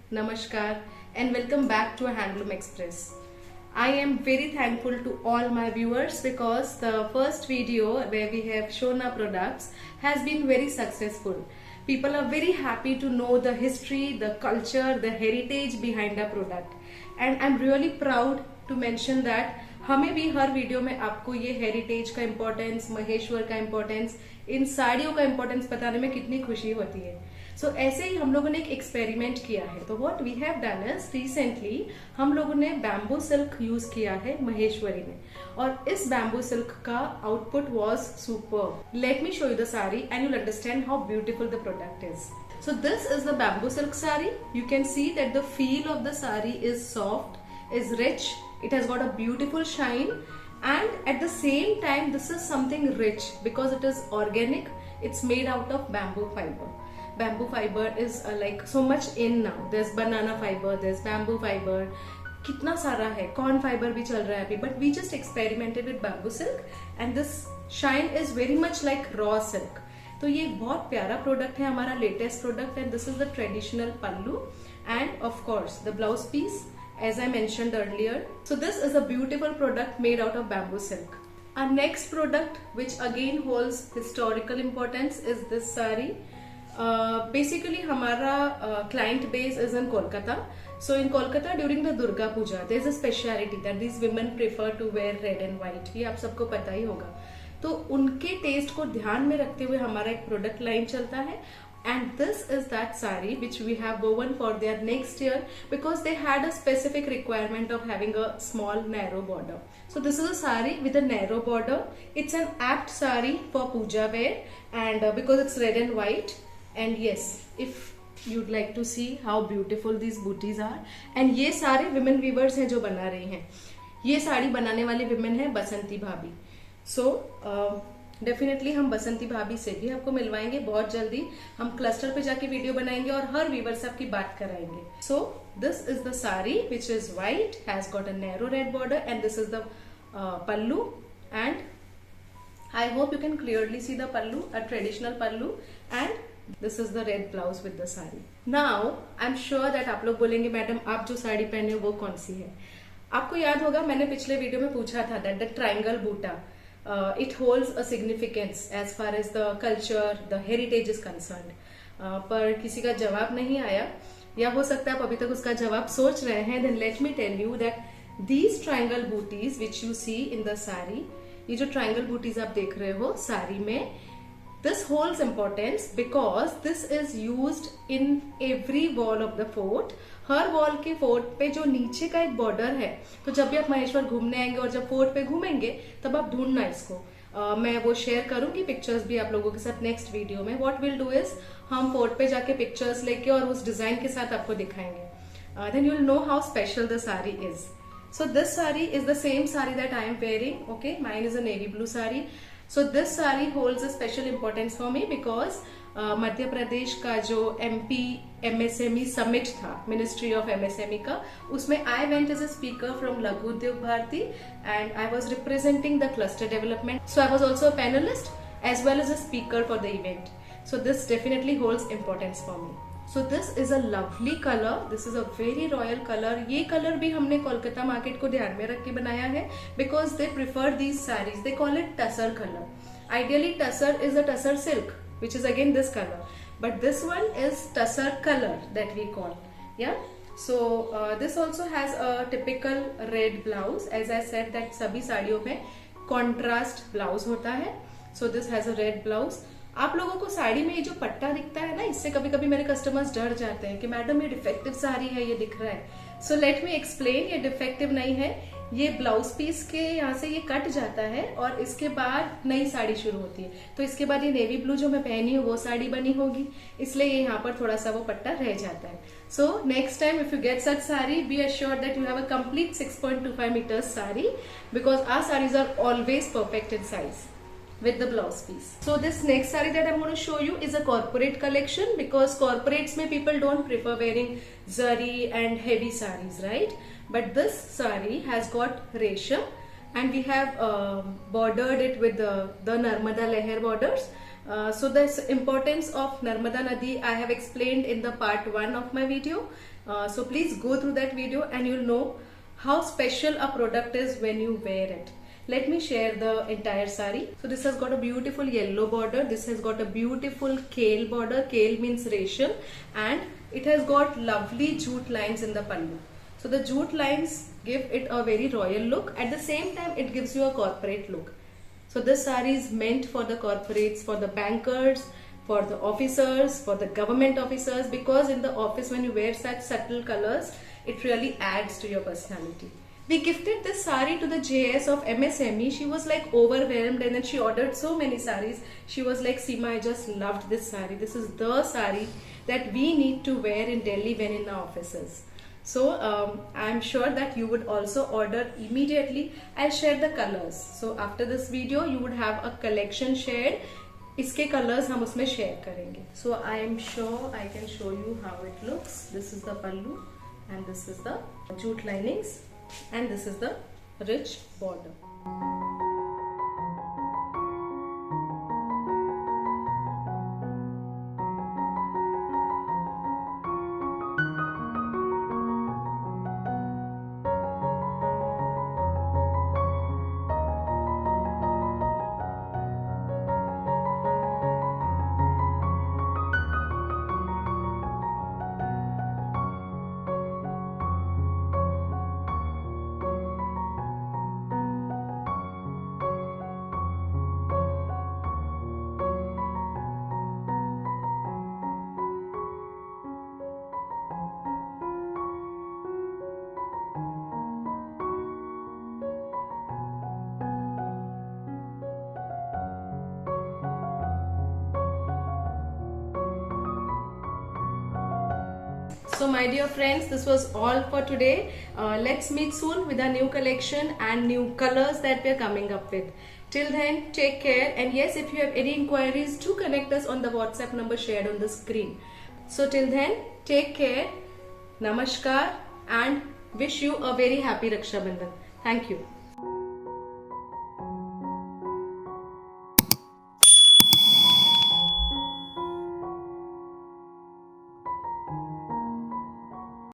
Namaskar, and welcome back to Handloom Express. I am very thankful to all my viewers because the first video where we have shown our products has been very successful. People are very happy to know the history, the culture, the heritage behind our product. And I'm really proud to mention that हमें भी हर video में आपको ये heritage का importance, Maheshwar का importance, इन साड़ियों का importance बताने में कितनी खुशी होती है। सो ऐसे ही हम लोगों ने एक एक्सपेरिमेंट किया है। तो what we have done is recently हम लोगों ने बैम्बू सिल्क यूज किया है महेश्वरी में, और इस बैम्बू सिल्क का output was superb. Let me show you the sari and you'll understand how beautiful the product is. So this is the bamboo silk saree. You can see that the feel of the saree is soft, is rich. It has got a beautiful shine, and at the same time this is something rich because it is organic. It's made out of bamboo fiber. Bamboo fiber is like so much in now. There's banana fiber, there's bamboo fiber. कितना सारा है, corn fibre भी चल रहा है अभी, but we just experimented with bamboo silk and this shine is very much like raw silk. तो ये बहुत प्यारा प्रोडक्ट है, हमारा latest product, and this is the traditional pallu and of course the blouse piece as I mentioned earlier. So this is a beautiful product made out of bamboo silk. Our next product, which again holds historical importance, is this saree. Basically हमारा client base is in Kolkata. So in Kolkata during the Durga Puja there is a speciality that these women prefer to wear red and white. ये आप सबको पता ही होगा। तो उनके test को ध्यान में रखते हुए हमारा एक प्रोडक्ट लाइन चलता है, and this is that saree which we have woven for their next year because they had a specific requirement of having a small narrow border. So this is a saree with a narrow border. It's an apt saree for puja wear, and because it's red and white. And yes, if you'd like to see how beautiful these booties are, and ये सारे women weavers हैं जो बना रही हैं। ये साड़ी बनाने वाले women हैं बसंती भाभी। So डेफिनेटली हम बसंती भाभी से भी आपको मिलवाएंगे बहुत जल्दी। हम क्लस्टर पे जाके वीडियो बनाएंगे और हर वीवर से आपकी बात कराएंगे। So this is the sari which is white, has got a narrow red border, and this is the pallu, and I hope you can clearly see the pallu, a traditional pallu, and this is the red blouse with the sari. Now I am sure that आप लोग बोलेंगे madam आप जो साड़ी पहने वो कौन सी है। आपको याद होगा मैंने पिछले वीडियो में पूछा था that the triangle buta it holds a significance as far as the culture, the heritage is concerned. पर किसी का जवाब नहीं आया, या हो सकता है आप अभी तक उसका जवाब सोच रहे हैं। Then let me tell you that these triangle booties which you see in the saree, ये जो triangle booties आप देख रहे हो साड़ी में, this holds importance because this is used in every wall of the fort. Her wall के fort पे जो नीचे का एक बॉर्डर है, तो जब भी आप महेश्वर घूमने आएंगे और जब फोर्ट पे घूमेंगे तब आप ढूंढना इसको। मैं वो शेयर करूंगी पिक्चर्स भी आप लोगों के साथ नेक्स्ट वीडियो में। व्हाट विल डू इज हम फोर्ट पे जाके पिक्चर्स लेके और उस डिजाइन के साथ आपको दिखाएंगे। Then you will know how special the sari is. So this sari is the same sari that I am wearing. Okay, mine is a navy blue sari. So this saree holds a special importance for me because Madhya Pradesh का जो MP MSME summit था, ministry of MSME का, उसमें I went as a speaker from लघु उद्योग Bharti and I was representing the cluster development. So I was also a panelist as well as a speaker for the event. So this definitely holds importance for me. So this is a lovely color. This is a very royal color. ये colour भी हमने Kolkata market को ध्यान में रख के बनाया है because they prefer these sarees. They call it tussar color. Ideally tussar is a tussar silk which is again this color, but this one is tussar color that we call. Yeah. So this also has a typical red blouse. As I said that सभी साड़ियों में contrast blouse होता है. So this has a red blouse. आप लोगों को साड़ी में ये जो पट्टा दिखता है ना, इससे कभी कभी मेरे कस्टमर्स डर जाते हैं कि मैडम ये डिफेक्टिव साड़ी है, ये दिख रहा है। सो लेट मी एक्सप्लेन, ये डिफेक्टिव नहीं है, ये ब्लाउज पीस के यहाँ से ये कट जाता है और इसके बाद नई साड़ी शुरू होती है। तो इसके बाद ये नेवी ब्लू जो मैं पहनी हूँ वो साड़ी बनी होगी, इसलिए ये यहाँ पर थोड़ा सा वो पट्टा रह जाता है। So next time if you get such sari, be assured that you have a complete 6.25 meters saree because our sarees are always perfect in size with the blouse piece. So this next saree that I'm going to show you is a corporate collection because corporates में people don't prefer wearing zari and heavy sarees, right? But this saree has got resham and we have bordered it with the Narmada Leher borders. So the importance of Narmada Nadi I have explained in the part 1 of my video. So please go through that video and you'll know how special a product is when you wear it. Let me share the entire sari. So this has got a beautiful yellow border. This has got a beautiful kale border. Kale means resham, and it has got lovely jute lines in the pallu. So the jute lines give it a very royal look. At the same time, it gives you a corporate look. So this sari is meant for the corporates, for the bankers, for the officers, for the government officers, because in the office when you wear such subtle colors, it really adds to your personality. We gifted this sari to the JS of MSME. She was like overwhelmed and then she ordered so many saris. She was like, Seema, I just loved this sari. This is the sari that we need to wear in Delhi when in our offices. So I'm sure that you would also order immediately. I'll share the colors. So after this video, you would have a collection shared. इसके colors हम उसमें share करेंगे. So I am sure I can show you how it looks. This is the pallu and this is the jute linings and this is the rich border. So my dear friends, this was all for today. Let's meet soon with a new collection and new colors that we are coming up with. Till then, take care, and yes, if you have any inquiries, do connect us on the WhatsApp number shared on the screen. So till then, take care, namaskar, and wish you a very happy Raksha Bandhan. Thank you.